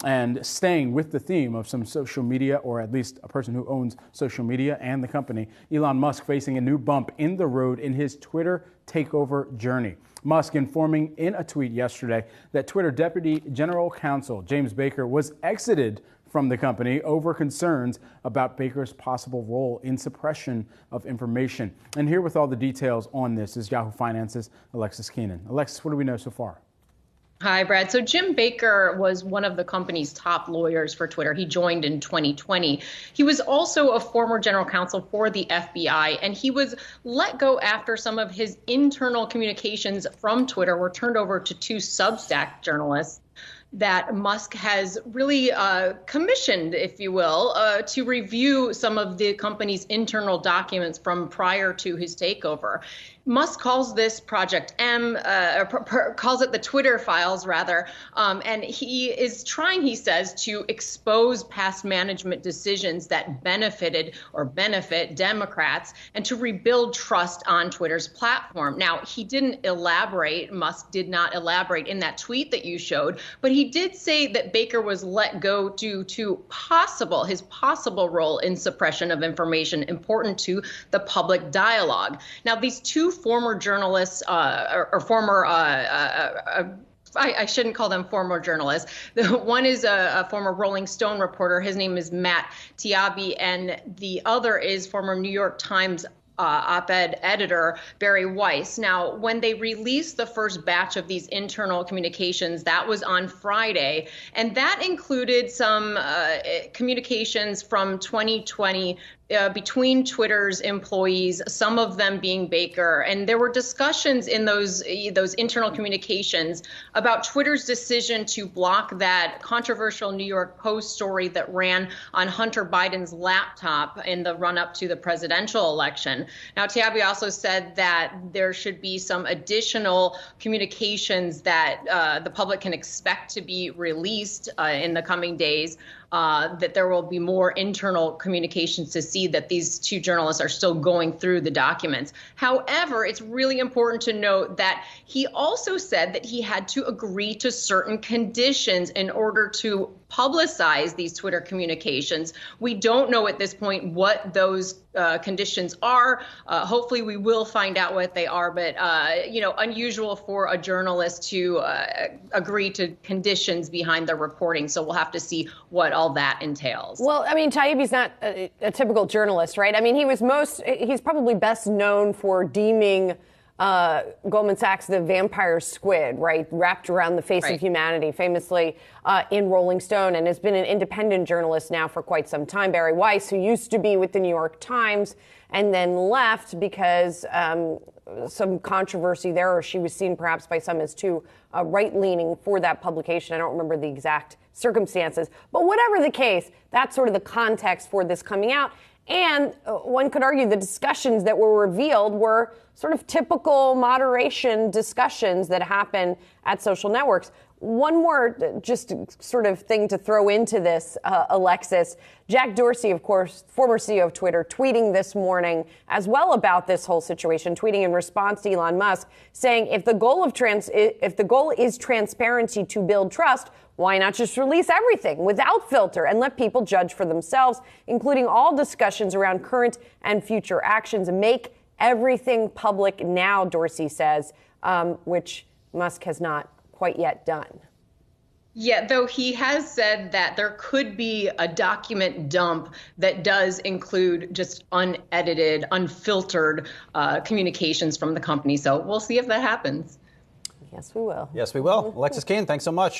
And staying with the theme of some social media, or at least a person who owns social media and the company, Elon Musk facing a new bump in the road in his Twitter takeover journey. Musk informing in a tweet yesterday that Twitter Deputy General Counsel James Baker was exited from the company over concerns about Baker's possible role in suppression of information. And here with all the details on this is Yahoo Finance's Alexis Keenan. Alexis, what do we know so far? Hi, Brad. So Jim Baker was one of the company's top lawyers for Twitter. He joined in 2020. He was also a former general counsel for the FBI, and he was let go after some of his internal communications from Twitter were turned over to two Substack journalists that Musk has really commissioned, if you will, to review some of the company's internal documents from prior to his takeover. Musk calls this Project M, calls it the Twitter files, rather, and he is trying, he says, to expose past management decisions that benefited or benefit Democrats and to rebuild trust on Twitter's platform. Now, he didn't elaborate, Musk did not elaborate in that tweet that you showed, but he did say that Baker was let go due to his possible role in suppression of information important to the public dialogue. Now, these two former journalists I shouldn't call them former journalists. One is a former Rolling Stone reporter. His name is Matt Taibbi, and the other is former New York Times op-ed editor Barry Weiss. Now, when they released the first batch of these internal communications, that was on Friday, and that included some communications from 2020 between Twitter's employees, some of them being Baker. And there were discussions in those internal communications about Twitter's decision to block that controversial New York Post story that ran on Hunter Biden's laptop in the run-up to the presidential election. Now, Taibbi also said that there should be some additional communications that the public can expect to be released in the coming days. That there will be more internal communications to see that these two journalists are still going through the documents. However, it's really important to note that he also said that he had to agree to certain conditions in order to publicize these Twitter communications. We don't know at this point what those conditions are. Hopefully we will find out what they are, but unusual for a journalist to agree to conditions behind their reporting. So we'll have to see what all that entails. Well, I mean, Taibbi's not a typical journalist, right? I mean, he's probably best known for deeming Goldman Sachs the vampire squid, right, wrapped around the face of humanity, famously in Rolling Stone, and has been an independent journalist now for quite some time. Barry Weiss, who used to be with the New York Times and then left because some controversy there, or she was seen perhaps by some as too right-leaning for that publication. I don't remember the exact circumstances. But whatever the case, that's sort of the context for this coming out. And one could argue the discussions that were revealed were sort of typical moderation discussions that happen at social networks. One more just sort of thing to throw into this, Alexis. Jack Dorsey, of course, former CEO of Twitter, tweeting this morning as well about this whole situation, tweeting in response to Elon Musk, saying if the goal is transparency to build trust, why not just release everything without filter and let people judge for themselves, including all discussions around current and future actions, and make everything public now, Dorsey says, which Musk has not quite yet done. Yeah, though he has said that there could be a document dump that does include just unedited, unfiltered communications from the company. So we'll see if that happens. Yes, we will. Yes, we will. Alexis Keenan, thanks so much.